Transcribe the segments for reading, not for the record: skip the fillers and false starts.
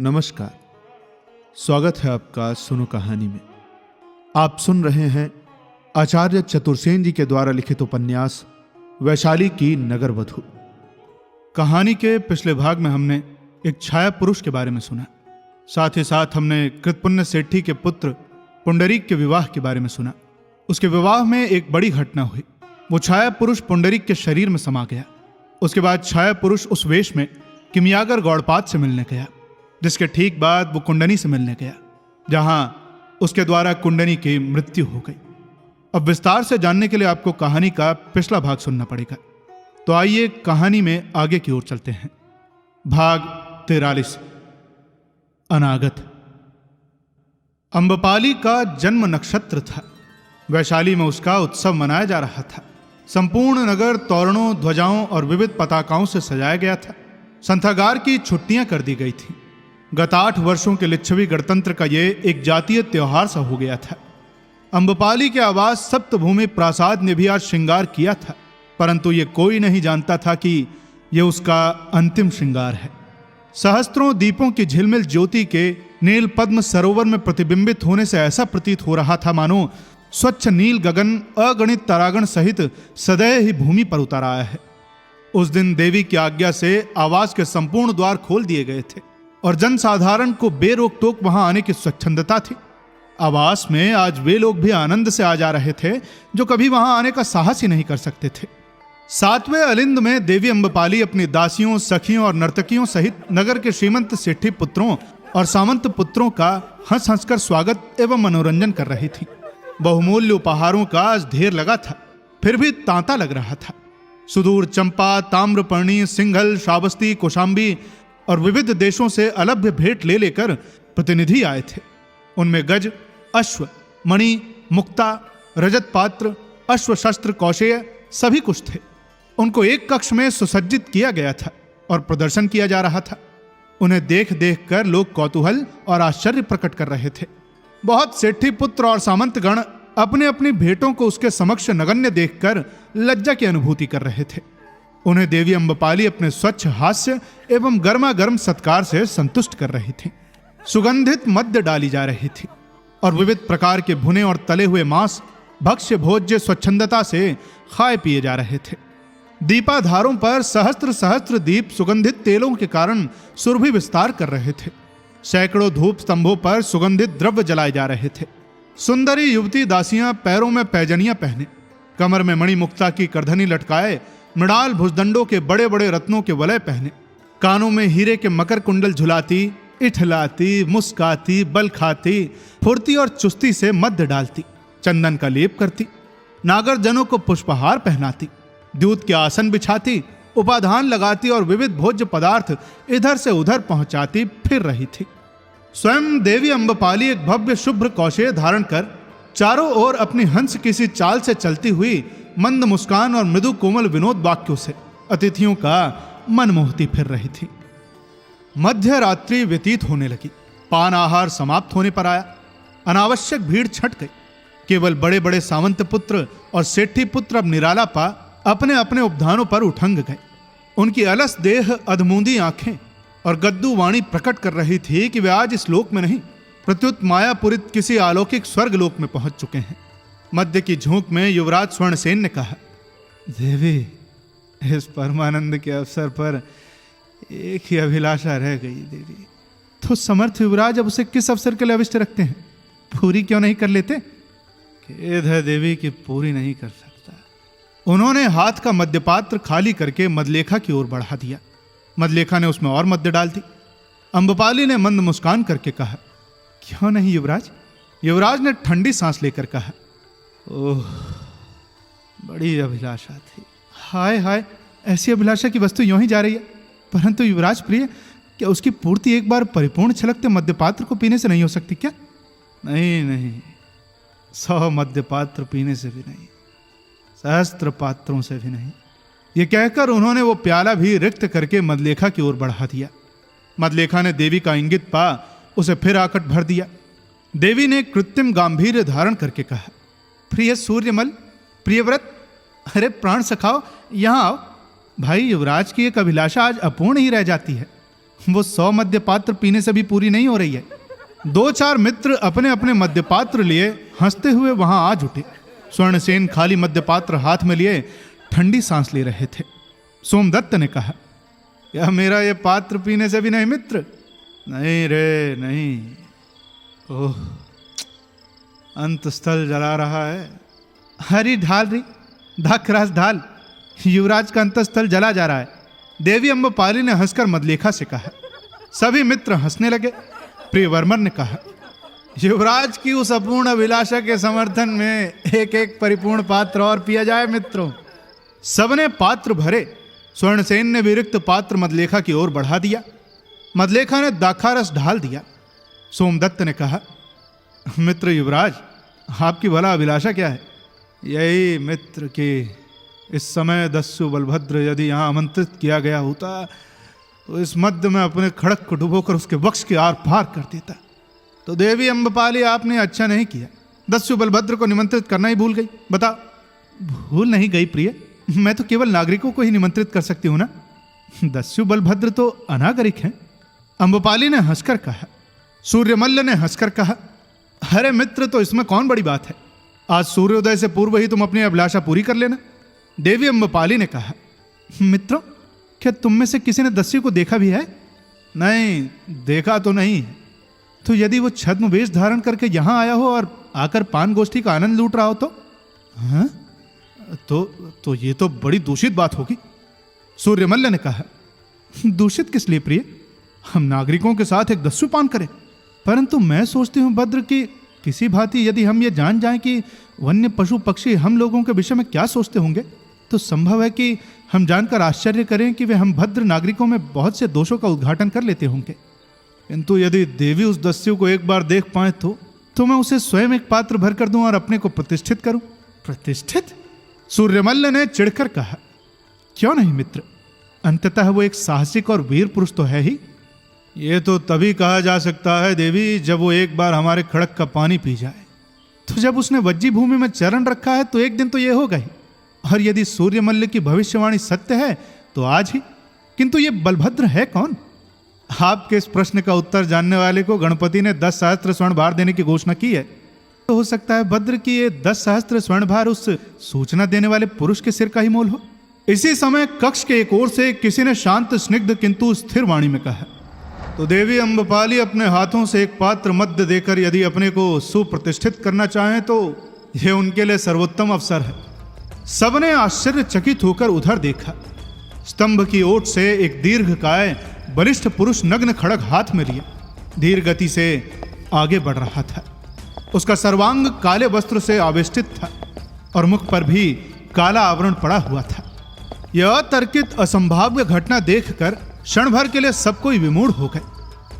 नमस्कार, स्वागत है आपका सुनो कहानी में। आप सुन रहे हैं आचार्य चतुर्सेन जी के द्वारा लिखित उपन्यास वैशाली की नगर वधू। कहानी के पिछले भाग में हमने एक छाया पुरुष के बारे में सुना, साथ ही साथ हमने कृतपुण्य सेठी के पुत्र पुंडरीक के विवाह के बारे में सुना। उसके विवाह में एक बड़ी घटना हुई। वो छाया पुरुष पुंडरीक के शरीर में समा गया। उसके बाद छाया पुरुष उस वेश में किमियागर गौड़पाद से मिलने गया, जिसके ठीक बाद वो कुंडनी से मिलने गया, जहां उसके द्वारा कुंडनी की मृत्यु हो गई। अब विस्तार से जानने के लिए आपको कहानी का पिछला भाग सुनना पड़ेगा। तो आइए कहानी में आगे की ओर चलते हैं। भाग 43। अनागत। अम्बपाली का जन्म नक्षत्र था। वैशाली में उसका उत्सव मनाया जा रहा था। संपूर्ण नगर तोरणों, ध्वजाओं और विविध पताकाओं से सजाया गया था। संथागार की छुट्टियां कर दी गई थी। गत 8 वर्षों के लिच्छवी गणतंत्र का यह एक जातीय त्योहार सा हो गया था। अम्बपाली के आवास सप्तभूमि प्रासाद ने भी आज श्रृंगार किया था, परंतु ये कोई नहीं जानता था कि यह उसका अंतिम श्रृंगार है। सहस्त्रों दीपों की झिलमिल ज्योति के नील पद्म सरोवर में प्रतिबिंबित होने से ऐसा प्रतीत हो रहा था मानो स्वच्छ नील गगन अगणित तारागण सहित सदैव ही भूमि पर उतर आया है। उस दिन देवी की आज्ञा से आवास के संपूर्ण द्वार खोल दिए गए थे और जनसाधारण को बेरोक टोक वहां आने की स्वच्छंदता थी। आवास में आज वे लोग भी आनंद से आ जा रहे थे जो कभी वहां आने का साहस ही नहीं कर सकते थे। 7वें अलिंद में देवी अम्बपाली अपनी दासियों, सखियों और नर्तकियों सहित नगर के श्रीमंत सेठी पुत्रों और सामंत पुत्रों का हंस हंसकर स्वागत एवं मनोरंजन कर रही थी। बहुमूल्य उपहारों का आज ढेर लगा था, फिर भी तांता लग रहा था। सुदूर चंपा, ताम्रपर्णी, सिंघल, श्रावस्ती, कौशाम्बी और विविध देशों से अलभ्य भेंट ले लेकर प्रतिनिधि आए थे। उनमें गज, अश्व, मणि, मुक्ता, रजत पात्र, अश्व शस्त्र, कौशेय सभी कुछ थे। उनको एक कक्ष में सुसज्जित किया गया था और प्रदर्शन किया जा रहा था। उन्हें देख देख कर लोग कौतूहल और आश्चर्य प्रकट कर रहे थे। बहुत सेठी पुत्र और सामंतगण अपने अपनी भेंटों को उसके समक्ष नगण्य देखकर लज्जा की अनुभूति कर रहे थे। उन्हें देवी अम्बपाली अपने स्वच्छ हास्य एवं गर्मा गर्म सत्कार से संतुष्ट कर रही थी। सुगंधित मद्य डाली जा रही थी और विविध प्रकार के भुने और तले हुए मांस भक्ष्य भोज्य स्वच्छंदता से खाए पिए जा रहे थे। दीपाधारों पर सहस्त्र सहस्त्र दीप सुगंधित तेलों के कारण सुरभि विस्तार कर रहे थे। सैकड़ों धूप स्तंभों पर सुगंधित द्रव्य जलाए जा रहे थे। सुंदरी युवती दासियां पैरों में पैजनियां पहने, कमर में मणि मुक्ता की करधनी लटकाए, मृणाल भुजदंडों के बड़े बड़े रत्नों के वलय पहने, कानों में हीरे के मकर कुंडल झुलाती, इठलाती, मुस्काती, बल खाती, फुर्ती और चुस्ती से मध्य डालती, चंदन का लेप करती, नागरजनों को पुष्पहार पहनाती, दूध के आसन बिछाती, उपाधान लगाती और विविध भोज्य पदार्थ इधर से उधर पहुंचाती फिर रही थी। स्वयं देवी अम्बपाली एक भव्य शुभ्र कौशेय धारण कर चारों ओर अपनी हंस की सी चाल से चलती हुई मंद मुस्कान और मृदु कोमल विनोद वाक्यों से अतिथियों का मन मोहती फिर रही थी। मध्य रात्रि व्यतीत होने लगी। पान आहार समाप्त होने पर आया। अनावश्यक भीड़ छट गई। केवल बड़े बड़े सावंत पुत्र और सेठी पुत्र अब निराला पा अपने अपने उपधानों पर उठंग गए। उनकी अलस देह, अधमूंदी आंखें और गद्दू वाणी प्रकट कर रही थी कि वे आज इस लोक में नहीं, प्रत्युत मायापुरित किसी अलौकिक स्वर्ग लोक में पहुंच चुके हैं। मध्य की झोंक में युवराज स्वर्णसेन ने कहा, देवी, इस परमानंद के अवसर पर एक ही अभिलाषा रह गई देवी। तो समर्थ युवराज अब उसे किस अवसर के लिए अविष्ट रखते हैं? पूरी क्यों नहीं कर लेते? खेद है देवी कि पूरी नहीं कर सकता। उन्होंने हाथ का मद्यपात्र खाली करके मदलेखा की ओर बढ़ा दिया। मदलेखा ने उसमें और मद्य डाल दी। अम्बपाली ने मंद मुस्कान करके कहा, क्यों नहीं युवराज? युवराज ने ठंडी सांस लेकर कहा, ओह, बड़ी अभिलाषा थी। हाय हाय, ऐसी अभिलाषा की वस्तु यूं ही जा रही है। परंतु युवराज प्रिय, क्या उसकी पूर्ति एक बार परिपूर्ण छलकते मद्यपात्र को पीने से नहीं हो सकती क्या? नहीं नहीं, 100 मद्यपात्र पीने से भी नहीं, सहस्त्र पात्रों से भी नहीं। ये कहकर उन्होंने वो प्याला भी रिक्त करके मदलेखा की ओर बढ़ा दिया। मदलेखा ने देवी का इंगित पा उसे फिर आकट भर दिया। देवी ने कृत्रिम गांभीर्य धारण करके कहा, प्रिय सूर्यमल, प्रियव्रत, अरे प्राण सखाओ, यहां आओ। भाई युवराज की एक अभिलाषा आज अपूर्ण ही रह जाती है। वो 100 मद्य पात्र पीने से भी पूरी नहीं हो रही है। 2-4 मित्र अपने अपने मद्य पात्र लिए हंसते हुए वहां आ जुटे। स्वर्णसेन खाली मद्य पात्र हाथ में लिए ठंडी सांस ले रहे थे। सोमदत्त ने कहा, यह मेरा ये पात्र पीने से भी नहीं मित्र। नहीं रे नहीं। ओह, अंत स्थल जला रहा है। हरी ढाल रही, धक रस ढाल। युवराज का अंतस्थल जला जा रहा है। देवी अम्बपाली ने हंसकर मदलेखा से कहा। सभी मित्र हंसने लगे। प्रियवर्मन ने कहा, युवराज की उस अपूर्ण अभिलाषा के समर्थन में एक एक परिपूर्ण पात्र और पिया जाए मित्रों। सबने पात्र भरे। स्वर्णसेन ने भी रिक्त पात्र मदलेखा की ओर बढ़ा दिया। मदलेखा ने दाखारस ढाल दिया। सोमदत्त ने कहा, मित्र युवराज, आपकी भला अभिलाषा क्या है? यही मित्र कि इस समय दस्यु बलभद्र यदि यहाँ आमंत्रित किया गया होता तो इस मध्य में अपने खड़क को डुबोकर उसके वक्ष के आर पार कर देता। तो देवी अम्बपाली, आपने अच्छा नहीं किया। दस्यु बलभद्र को निमंत्रित करना ही भूल गई। बताओ। भूल नहीं गई प्रिय, मैं तो केवल नागरिकों को ही निमंत्रित कर सकती हूं ना। दस्यु बलभद्र तो अनागरिक हैं। अम्बपाली ने हंसकर कहा। सूर्यमल्ल ने हंसकर कहा, अरे मित्र, तो इसमें कौन बड़ी बात है। आज सूर्योदय से पूर्व ही तुम अपनी अभिलाषा पूरी कर लेना। देवी अम्बपाली ने कहा, मित्रों, क्या तुम में से किसी ने दस्यु को देखा भी है? नहीं, देखा तो नहीं। तो यदि वो छद्म वेश धारण करके यहां आया हो और आकर पान गोष्ठी का आनंद लूट रहा हो तो? हाँ? तो ये तो बड़ी दूषित बात होगी। सूर्यमल्ल ने कहा, दूषित किस लिए प्रिय? हम नागरिकों के साथ एक दस्यु पान करें। परंतु मैं सोचती हूं भद्र की किसी भांति यदि हम ये जान जाएं कि वन्य पशु पक्षी हम लोगों के विषय में क्या सोचते होंगे, तो संभव है कि हम जानकर आश्चर्य करें कि वे हम भद्र नागरिकों में बहुत से दोषों का उद्घाटन कर लेते होंगे। किंतु यदि देवी उस दस्यु को एक बार देख पाए तो मैं उसे स्वयं एक पात्र भर कर दूं और अपने को प्रतिष्ठित करूं। प्रतिष्ठित? सूर्यमल्ल ने चिढ़कर कहा, क्यों नहीं मित्र, अंततः वो एक साहसिक और वीर पुरुष तो है ही। ये तो तभी कहा जा सकता है देवी, जब वो एक बार हमारे खड़क का पानी पी जाए। तो जब उसने वज्जी भूमि में चरण रखा है तो एक दिन तो ये होगा ही। और यदि सूर्यमल्ल की भविष्यवाणी सत्य है तो आज ही। किंतु ये बलभद्र है कौन? आपके इस प्रश्न का उत्तर जानने वाले को गणपति ने 10 सहस्त्र स्वर्ण भार देने की घोषणा की है। तो हो सकता है भद्र की ये 10 सहस्त्र स्वर्ण भार उस सूचना देने वाले पुरुष के सिर का ही मोल हो। इसी समय कक्ष के एक ओर से किसी ने शांत स्निग्ध किंतु स्थिर वाणी में कहा, तो देवी अम्बपाली अपने हाथों से एक पात्र मद्य देकर यदि अपने को सुप्रतिष्ठित करना चाहें तो यह उनके लिए सर्वोत्तम अवसर है। सबने आश्चर्यचकित होकर उधर देखा। स्तंभ की ओट से एक दीर्घकाय बलिष्ठ पुरुष नग्न खड़ग हाथ में लिए धीर गति से आगे बढ़ रहा था। उसका सर्वांग काले वस्त्र से आवेष्टित था और मुख पर भी काला आवरण पड़ा हुआ था। यह अतर्कित असंभाव्य घटना देखकर क्षण भर के लिए सब कोई विमूढ़ हो गए।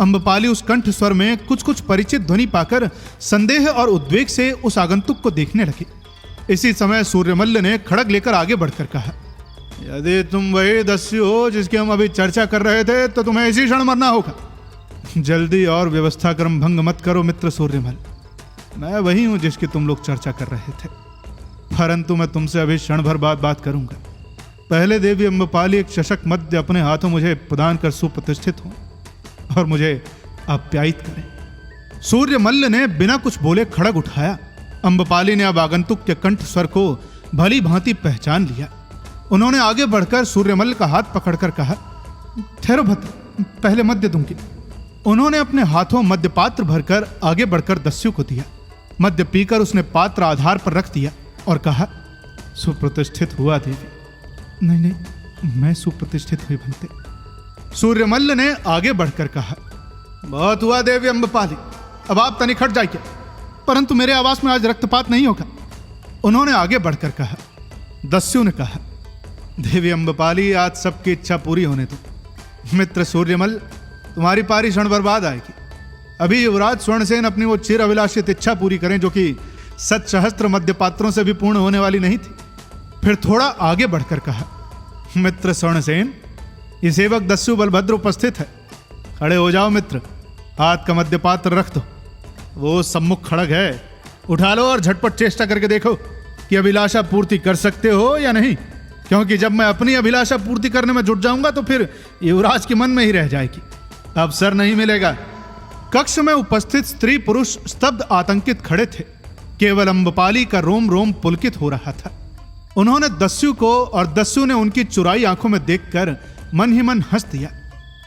अम्बपाली उस कंठ स्वर में कुछ कुछ परिचित ध्वनि पाकर संदेह और उद्वेग से उस आगंतुक को देखने लगे। इसी समय सूर्यमल्ल ने खड़ग लेकर आगे बढ़कर कहा, यदि तुम वही दस्यु हो जिसकी हम अभी चर्चा कर रहे थे तो तुम्हें इसी क्षण मरना होगा। जल्दी और व्यवस्था क्रम भंग मत करो मित्र सूर्यमल। मैं वही हूं जिसकी तुम लोग चर्चा कर रहे थे, परंतु मैं तुमसे अभी क्षण भर बाद बात करूंगा। पहले देवी अम्बपाली एक चषक मद्य अपने हाथों मुझे प्रदान कर सुप्रतिष्ठित हो और मुझे आप्यायित करें। सूर्यमल्ल ने बिना कुछ बोले खड़ग उठाया। अम्बपाली ने अब आगंतुक के कंठ स्वर को भली भांति पहचान लिया। उन्होंने आगे बढ़कर सूर्यमल्ल का हाथ पकड़कर कहा, ठहरो भद्र, पहले मद्य दूंगी। उन्होंने अपने हाथों मद्य पात्र भरकर आगे बढ़कर दस्यु को दिया। मद्य पीकर उसने पात्र आधार पर रख दिया और कहा, सुप्रतिष्ठित हुआ देवी। नहीं नहीं, मैं सुप्रतिष्ठित हुई बनते। सूर्यमल्ल ने आगे बढ़कर कहा, बहुत हुआ देवी अम्बपाली, अब आप तनिक हट जाइए, परंतु मेरे आवास में आज रक्तपात नहीं होगा। उन्होंने आगे बढ़कर कहा। दस्यु ने कहा, देवी अम्बपाली, आज सबकी इच्छा पूरी होने दो। मित्र सूर्यमल, तुम्हारी पारी क्षण बर्बाद आएगी। अभी युवराज स्वर्णसेन अपनी वो चिर अभिलाषित इच्छा पूरी करें जो कि 7 सहस्त्र मद्य पात्रों से भी पूर्ण होने वाली नहीं थी। फिर थोड़ा आगे बढ़कर कहा, मित्र स्वर्णसेन, ये सेवक दस्यु बलभद्र उपस्थित है। खड़े हो जाओ मित्र, हाथ का मद्य पात्र रख दो। वो सम्मुख खड़ग है, उठा लो और झटपट चेष्टा करके देखो कि अभिलाषा पूर्ति कर सकते हो या नहीं, क्योंकि जब मैं अपनी अभिलाषा पूर्ति करने में जुट जाऊंगा तो फिर युवराज के मन में ही रह जाएगी। अवसर नहीं मिलेगा। कक्ष में उपस्थित स्त्री पुरुष स्तब्ध आतंकित खड़े थे। केवल अम्बपाली का रोम रोम पुलकित हो रहा था। उन्होंने दस्यु को और दस्यु ने उनकी चुराई आंखों में देखकर मन ही मन हंस दिया।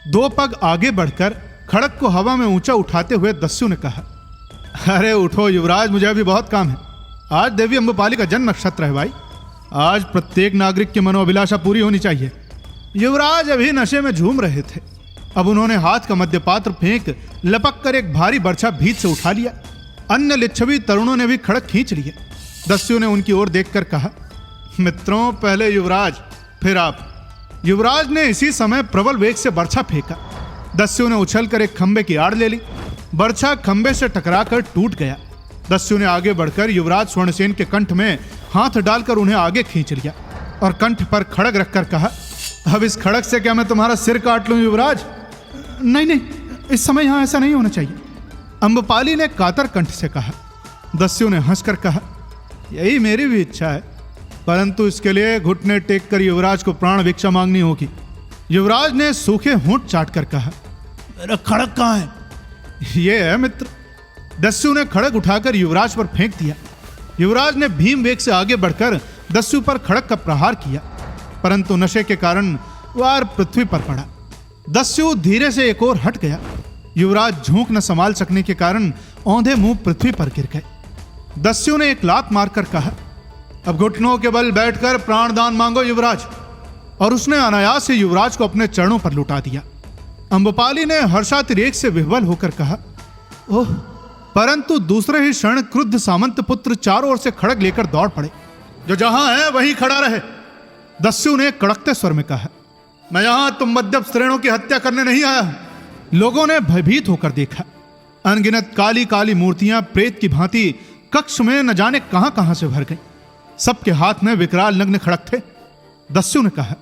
2 पग आगे बढ़कर खड़ग को हवा में ऊंचा उठाते हुए दस्यु ने कहा, अरे उठो युवराज, मुझे अभी बहुत काम है। आज देवी अम्बपाली का जन्म नक्षत्र है भाई। आज प्रत्येक नागरिक की मनोअभिलाषा पूरी होनी चाहिए। युवराज अभी नशे में झूम रहे थे। अब उन्होंने हाथ का मद्यपात्र फेंक लपक कर एक भारी बर्छा भीत से उठा लिया। अन्य लिच्छवी तरुणों ने भी खड़ग खींच लिए। दस्यु ने उनकी ओर देखकर कहा, मित्रों, पहले युवराज, फिर आप। युवराज ने इसी समय प्रबल वेग से बर्छा फेंका। दस्यु ने उछलकर एक खंबे की आड़ ले ली। बर्छा खंबे से टकराकर टूट गया। दस्यु ने आगे बढ़कर युवराज स्वर्णसेन के कंठ में हाथ डालकर उन्हें आगे खींच लिया और कंठ पर खड़ग रखकर कहा, अब इस खड़ग से क्या मैं तुम्हारा सिर काट लूं युवराज? नहीं नहीं, इस समय यहां ऐसा नहीं होना चाहिए, अम्बपाली ने कातर कंठ से कहा। दस्यु ने हंसकर कहा, यही मेरी भी इच्छा है, परंतु इसके लिए घुटने टेक कर युवराज को प्राण भिक्षा मांगनी होगी। युवराज ने सूखे होंठ चाटकर कहा, मेरा खड़ग कहां है? ये है मित्र। दस्यु ने खड़ग उठाकर युवराज पर फेंक दिया। युवराज ने भीम वेग से आगे बढ़कर दस्यु पर खड़ग का प्रहार किया, परंतु नशे के कारण वार पृथ्वी पर पड़ा। दस्यु धीरे से एक ओर हट गया। युवराज झोंक न संभाल सकने के कारण औंधे मुंह पृथ्वी पर गिर गए। दस्यु ने एक लात मारकर कहा, अब घुटनों के बल बैठकर प्राणदान मांगो युवराज। और उसने अनायास से युवराज को अपने चरणों पर लुटा दिया। अम्बपाली ने हर्षातिरेक से विह्वल होकर कहा, ओह, परंतु दूसरे ही क्षण क्रुद्ध सामंत पुत्र चारों ओर से खड़ग लेकर दौड़ पड़े। जो जहां है वहीं खड़ा रहे। दस्यु ने कड़कते स्वर में कहा, मैं यहां तुम मद्यप स्त्रीणों की हत्या करने नहीं आया हूं। लोगों ने भयभीत होकर देखा। अनगिनत काली काली मूर्तियां प्रेत की भांति कक्ष में न जाने कहां कहां से भर गई। सबके हाथ में विकराल नग्न खड़ग थे। दस्यु ने कहा,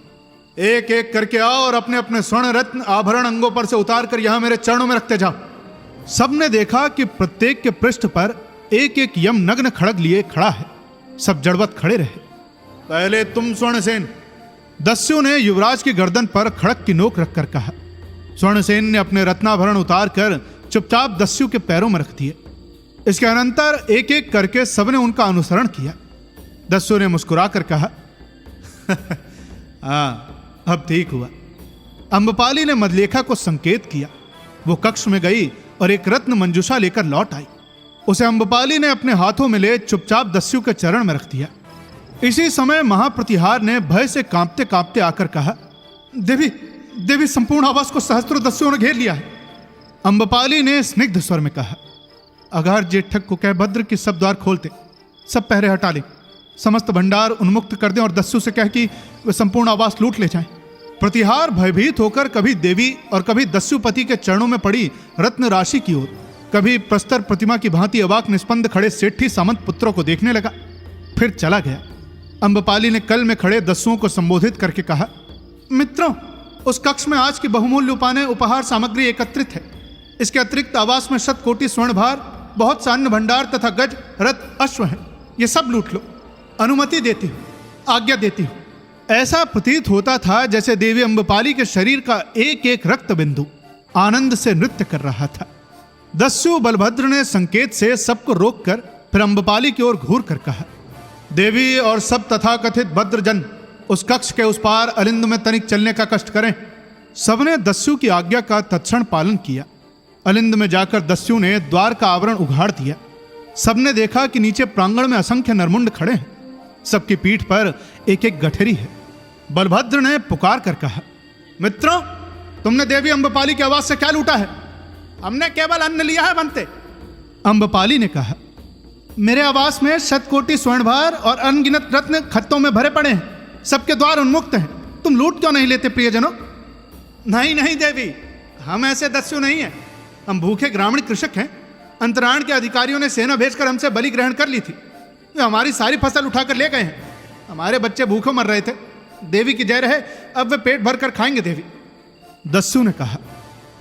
एक एक करके आओ और अपने अपने स्वर्ण रत्न आभरण अंगों पर से उतार कर यहां मेरे चरणों में रखते जाओ। सबने देखा कि प्रत्येक के पृष्ठ पर एक एक यम नग्न खड़ग लिए खड़ा है। सब जड़वत खड़े रहे। पहले तुम स्वर्णसेन। दस्यु ने युवराज की गर्दन पर खड़ग की नोक रखकर कहा। स्वर्णसेन ने अपने रत्नाभरण उतार कर चुपचाप दस्यु के पैरों में रख दिए। इसके अनंतर एक एक करके सबने उनका अनुसरण किया। दस्यु ने मुस्कुराकर कहा, हाँ, अब ठीक हुआ। अम्बपाली ने मदलेखा को संकेत किया। वो कक्ष में गई और एक रत्न मंजूषा लेकर लौट आई। उसे अम्बपाली ने अपने हाथों में ले चुपचाप दस्यु के चरण में रख दिया। इसी समय महाप्रतिहार ने भय से कांपते कांपते आकर कहा, देवी, देवी, संपूर्ण आवास को सहस्त्रों दस्युओं ने घेर लिया है। अम्बपाली ने स्निग्ध स्वर में कहा, अगार जेठक को कह भद्र की सब द्वार खोलते, सब पहरे हटा लें, समस्त भंडार उन्मुक्त कर दें और दस्यु से कह कि वे संपूर्ण आवास लूट ले जाएं। प्रतिहार भयभीत होकर कभी देवी और कभी दस्युपति के चरणों में पड़ी रत्न राशि की ओर, कभी प्रस्तर प्रतिमा की भांति अवाक निस्पंद खड़े सेठी सामंत पुत्रों को देखने लगा, फिर चला गया। अम्बपाली ने कल में खड़े दस्युओं को संबोधित करके कहा, मित्रों, उस कक्ष में आज की बहुमूल्य उपाने उपहार सामग्री एकत्रित है। इसके अतिरिक्त आवास में 100 कोटि स्वर्ण भार, बहुत सा अन्न भंडार तथा गज, रथ, अश्व है। ये सब लूट लो। अनुमति देती हूँ, आज्ञा देती हूँ। ऐसा प्रतीत होता था जैसे देवी अम्बपाली के शरीर का एक एक रक्त बिंदु आनंद से नृत्य कर रहा था। दस्यु बलभद्र ने संकेत से सबको रोककर फिर अम्बपाली की ओर घूर कर कहा, देवी और सब तथाकथित भद्रजन उस कक्ष के उस पार अलिंद में तनिक चलने का कष्ट करें। सबने दस्यु की आज्ञा का तत्क्षण पालन किया। अलिंद में जाकर दस्यु ने द्वार का आवरण उघाड़ दिया। सबने देखा कि नीचे प्रांगण में असंख्य नरमुंड खड़े हैं। सबकी पीठ पर एक एक गठरी है। बलभद्र ने पुकार कर कहा, मित्रों, तुमने देवी अम्बपाली की आवाज से क्या लूटा है? हमने केवल अन्न लिया है बनते। अम्बपाली ने कहा, मेरे आवास में 100 कोटि स्वर्णभार और अनगिनत रत्न खत्तों में भरे पड़े हैं। सबके द्वार उन्मुक्त हैं। तुम लूट क्यों नहीं लेते प्रियजनों? नहीं नहीं देवी, हम ऐसे दस्यु नहीं हैं। हम भूखे ग्रामीण कृषक हैं। अंतरायण के अधिकारियों ने सेना भेजकर हमसे बलि ग्रहण कर ली थी। वे हमारी सारी फसल उठाकर ले गए हैं। हमारे बच्चे भूखे मर रहे थे। देवी की जय रहे, अब वे पेट भर कर खाएंगे देवी। दस्यु ने कहा,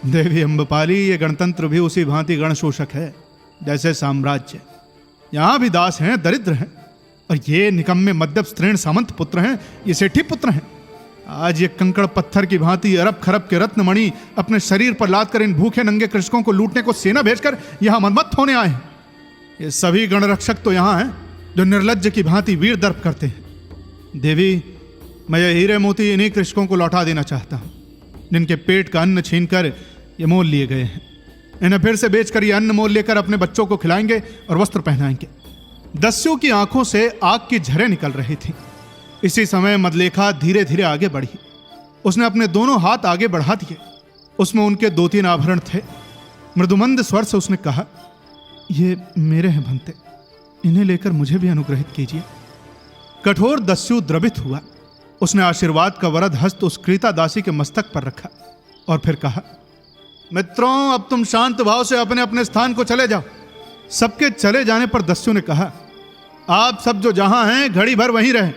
देवी अम्बपाली, ये गणतंत्र भी उसी भांति गणशोषक है जैसे साम्राज्य। यहां भी दास हैं, दरिद्र हैं, और ये निकम्मे मद्यप स्त्रीण सामंत पुत्र हैं, ये सेठी पुत्र हैं। आज ये कंकड़ पत्थर की भांति अरब खरब के रत्न मणि अपने शरीर पर लाद कर इन भूखे नंगे कृषकों को लूटने को सेना भेजकर यहां मनमत्त होने आए हैं। ये सभी गणरक्षक तो यहां हैं जो निर्लज्ज की भांति वीर दर्प करते हैं। देवी, मैं ये हीरे मोती इन्हीं कृषकों को लौटा देना चाहता हूं जिनके पेट का अन्न छीनकर ये मोल लिए गए हैं। इन्हें फिर से बेचकर ये अन्न मोल लेकर अपने बच्चों को खिलाएंगे और वस्त्र पहनाएंगे। दस्यु की आंखों से आग की झरें निकल रही थी। इसी समय मदलेखा धीरे धीरे आगे बढ़ी। उसने अपने दोनों हाथ आगे बढ़ा दिए। उसमें उनके 2-3 आभरण थे। मृदुमंद स्वर से उसने कहा, ये मेरे हैं भंते, इन्हें लेकर मुझे भी अनुग्रहित कीजिए। कठोर दस्यु द्रवित हुआ। उसने आशीर्वाद का वरद हस्त उस क्रीता दासी के मस्तक पर रखा और फिर कहा, मित्रों, अब तुम शांत भाव से अपने अपने स्थान को चले जाओ। सबके चले जाने पर दस्यु ने कहा, आप सब जो जहां हैं घड़ी भर वहीं रहें।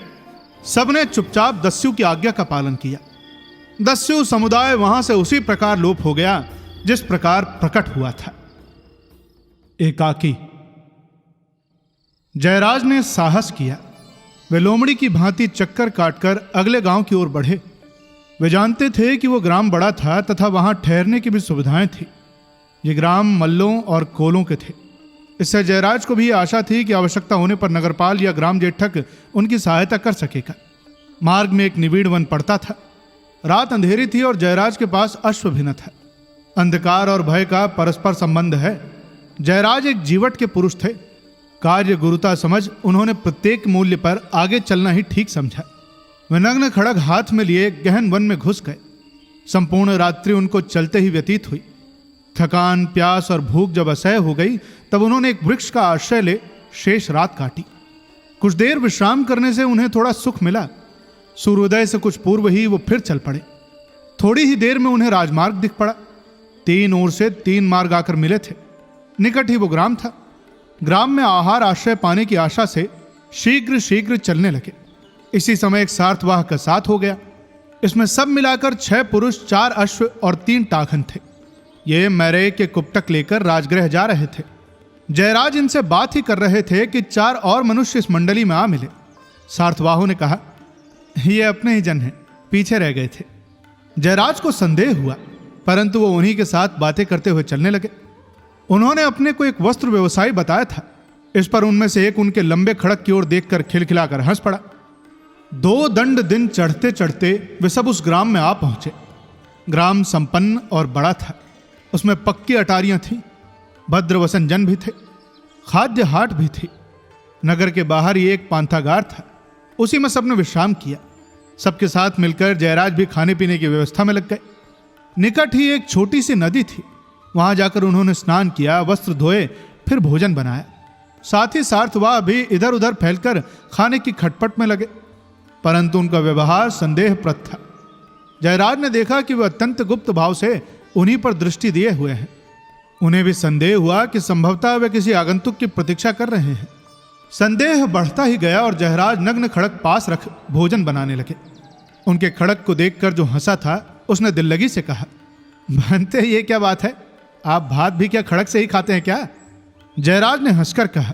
सबने चुपचाप दस्यु की आज्ञा का पालन किया। दस्यु समुदाय वहां से उसी प्रकार लोप हो गया जिस प्रकार प्रकट हुआ था। एकाकी। जयराज ने साहस किया। वे लोमड़ी की भांति चक्कर काटकर अगले गांव की ओर बढ़े। वे जानते थे कि वो ग्राम बड़ा था तथा वहां ठहरने की भी सुविधाएं थी। ये ग्राम मल्लों और कोलों के थे। इससे जयराज को भी आशा थी कि आवश्यकता होने पर नगरपाल या ग्राम जेठक उनकी सहायता कर सकेगा। मार्ग में एक निबिड़ वन पड़ता था। रात अंधेरी थी और जयराज के पास अश्व भी न था। अंधकार और भय का परस्पर संबंध है। जयराज एक जीवट के पुरुष थे। कार्य गुरुता समझ उन्होंने प्रत्येक मूल्य पर आगे चलना ही ठीक समझा। वे नग्न खड़ग हाथ में लिए गहन वन में घुस गए। संपूर्ण रात्रि उनको चलते ही व्यतीत हुई। थकान, प्यास और भूख जब असह्य हो गई तब उन्होंने एक वृक्ष का आश्रय ले शेष रात काटी। कुछ देर विश्राम करने से उन्हें थोड़ा सुख मिला। सूर्योदय से कुछ पूर्व ही वो फिर चल पड़े। थोड़ी ही देर में उन्हें राजमार्ग दिख पड़ा। 3 ओर से 3 मार्ग आकर मिले थे। निकट ही वो ग्राम था। ग्राम में आहार आश्रय पाने की आशा से शीघ्र शीघ्र चलने लगे। इसी समय एक सार्थवाह का साथ हो गया। इसमें सब मिलाकर 6 पुरुष, 4 अश्व और 3 टाखन थे। ये मैरे के कुपटक लेकर राजगृह जा रहे थे। जयराज इनसे बात ही कर रहे थे कि 4 और मनुष्य इस मंडली में आ मिले। सार्थवाहों ने कहा, ये अपने ही जन हैं, पीछे रह गए थे। जयराज को संदेह हुआ, परंतु वो उन्हीं के साथ बातें करते हुए चलने लगे। उन्होंने अपने को एक वस्त्र व्यवसायी बताया था। इस पर उनमें से एक उनके लंबे खड़क की ओर देखकर खिलखिलाकर हंस पड़ा। 2 दंड दिन चढ़ते चढ़ते वे सब उस ग्राम में आ पहुंचे। ग्राम संपन्न और बड़ा था। उसमें पक्की अटारियां थीं। भद्रवसन जन भी थे। खाद्य हाट भी थी। नगर के बाहर ही एक पांथागार था। उसी में सबने विश्राम किया। सबके साथ मिलकर जयराज भी खाने पीने की व्यवस्था में लग गए। निकट ही एक छोटी सी नदी थी। वहां जाकर उन्होंने स्नान किया, वस्त्र धोए, फिर भोजन बनाया। साथ ही सार्थवाह भी इधर उधर फैलकर खाने की खटपट में लगे, परंतु उनका व्यवहार संदेहप्रद था। जयराज ने देखा कि वे अत्यंत गुप्त भाव से उन्हीं पर दृष्टि दिए हुए हैं। उन्हें भी संदेह हुआ कि संभवतः वे किसी आगंतुक की प्रतीक्षा कर रहे हैं। संदेह बढ़ता ही गया और जयराज नग्न खड़क पास रख भोजन बनाने लगे। उनके खड़क को देखकर जो हंसा था उसने दिल लगी से कहा, भंते, ये क्या बात है? आप भात भी क्या खड़क से ही खाते हैं क्या? जयराज ने हंसकर कहा,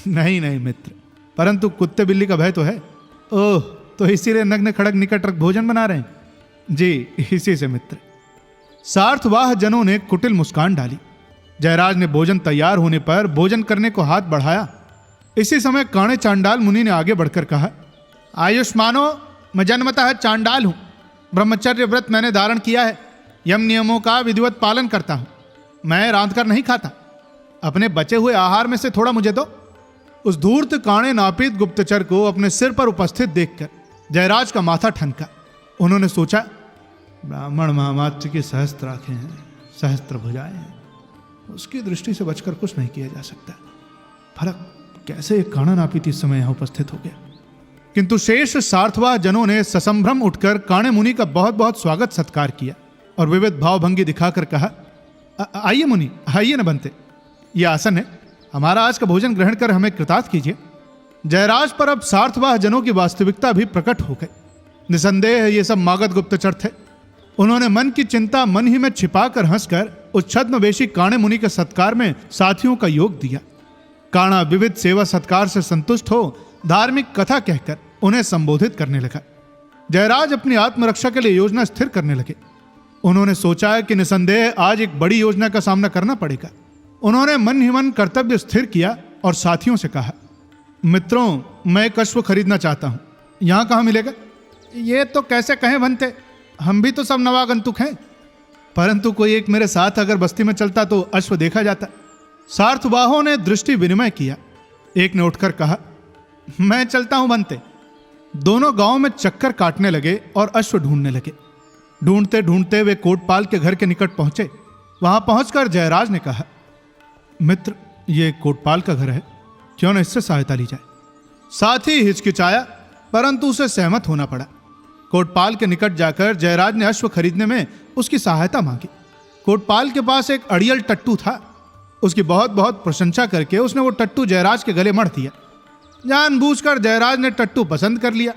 नहीं नहीं मित्र, परंतु कुत्ते बिल्ली का भय तो है। ओह, तो इसीलिए नग्न खड़क निकट रख भोजन बना रहे हैं? जी, इसी से मित्र। सार्थवाह जनों ने कुटिल मुस्कान डाली। जयराज ने भोजन तैयार होने पर भोजन करने को हाथ बढ़ाया। इसी समय काणे चांडाल मुनि ने आगे बढ़कर कहा, आयुष्मानो, मैं जन्मतः चांडाल हूं। ब्रह्मचर्य व्रत मैंने धारण किया है। यम नियमों का विधिवत पालन करता हूं। मैं रांधकर नहीं खाता। अपने बचे हुए आहार में से थोड़ा मुझे दो। उस धूर्त काणे नापित गुप्तचर को अपने सिर पर उपस्थित देखकर जयराज का माथा ठनका। उन्होंने सोचा, ब्राह्मण महामात्र की सहस्त्र आंखें हैं, सहस्त्र भुजाएं हैं, उसकी दृष्टि से बचकर कुछ नहीं किया जा सकता। फर्क कैसे एक काणा नापित इस समय यहां उपस्थित हो गया। किंतु शेष सार्थवाह जनों ने ससंभ्रम उठकर काणे मुनि का बहुत बहुत स्वागत सत्कार किया और विविध भावभंगी दिखाकर कहा, आइए मुनि, आइए न बनते, ये आसन है। हमारा आज का भोजन ग्रहण कर हमें कृतार्थ कीजिए। जयराज पर अब सार्थवाह जनों की वास्तविकता भी प्रकट हो गई। निसंदेह ये सब मागध गुप्तचर थे। उन्होंने मन की चिंता मन ही में छिपाकर हंसकर उस छद्मवेशी काणे मुनि के सत्कार में साथियों का योग दिया। काणा विविध सेवा सत्कार से संतुष्ट हो धार्मिक कथा कहकर उन्हें संबोधित करने लगा। जयराज अपनी आत्मरक्षा के लिए योजना स्थिर करने लगे। उन्होंने सोचा कि निसंदेह आज एक बड़ी योजना का सामना करना पड़ेगा। उन्होंने मन ही मन कर्तव्य स्थिर किया और साथियों से कहा, मित्रों, मैं एक अश्व खरीदना चाहता हूं, यहां कहां मिलेगा? ये तो कैसे कहें भंते, हम भी तो सब नवागंतुक हैं, परंतु कोई एक मेरे साथ अगर बस्ती में चलता तो अश्व देखा जाता। सार्थबाहों ने दृष्टि विनिमय किया। एक ने उठकर कहा, मैं चलता हूं भंते। दोनों गांव में चक्कर काटने लगे और अश्व ढूंढने लगे। ढूंढते ढूंढते वे कोटपाल के घर के निकट पहुंचे। वहां पहुंचकर जयराज ने कहा, मित्र, ये कोटपाल का घर है, क्यों न इससे सहायता ली जाए। साथी हिचकिचाया, परंतु उसे सहमत होना पड़ा। कोटपाल के निकट जाकर जयराज ने अश्व खरीदने में उसकी सहायता मांगी। कोटपाल के पास एक अड़ियल टट्टू था। उसकी बहुत बहुत प्रशंसा करके उसने वो टट्टू जयराज के गले मढ़ दिया। जानबूझकर जयराज ने टट्टू पसंद कर लिया।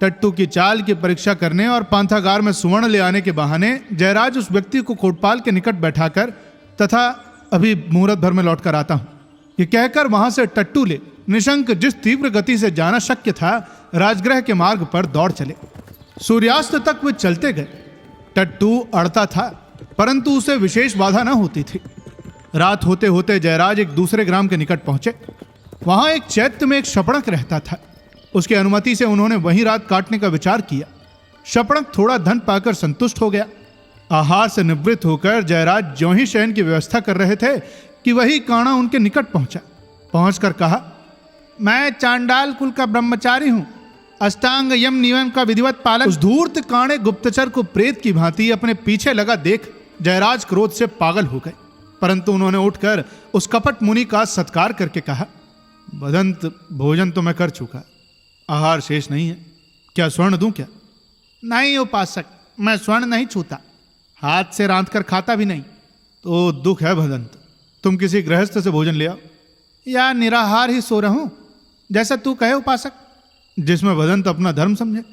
टट्टू की चाल की परीक्षा करने और पांथागार में सुवर्ण ले आने के बहाने जयराज उस व्यक्ति को कोटपाल के निकट बैठाकर तथा अभी मुहूर्त भर में लौटकर आता हूं ये कहकर वहां से टट्टू ले निशंक जिस तीव्र गति से जाना शक्य था राजगृह के मार्ग पर दौड़ चले। सूर्यास्त तक वे चलते गए। टट्टू अड़ता था, परंतु उसे विशेष बाधा न होती थी। रात होते होते जयराज एक दूसरे ग्राम के निकट पहुंचे। वहां एक चैत्य में एक शपणक रहता था। उसकी अनुमति से उन्होंने वहीं रात काटने का विचार किया। शपणक थोड़ा धन पाकर संतुष्ट हो गया। आहार से निवृत्त होकर जयराज ज्यों ही शयन की व्यवस्था कर रहे थे कि वही काणा उनके निकट पहुंचा। पहुंचकर कहा, मैं चांडाल कुल का ब्रह्मचारी हूं, अष्टांग यम नियम का विधिवत पालन। उस धूर्त काणे गुप्तचर को प्रेत की भांति अपने पीछे लगा देख जयराज क्रोध से पागल हो गए, परंतु उन्होंने उठकर उस कपट मुनि का सत्कार करके कहा, बदंत, भोजन तो मैं कर चुका, आहार शेष नहीं है, क्या स्वर्ण दूं क्या? नहीं उपासक, मैं स्वर्ण नहीं छूता, हाथ से रांध कर खाता भी नहीं। तो दुख है भदंत, तुम किसी गृहस्थ से भोजन ले आओ, या निराहार ही सो रहूं, जैसा तू कहे उपासक, जिसमें भदंत अपना धर्म समझे।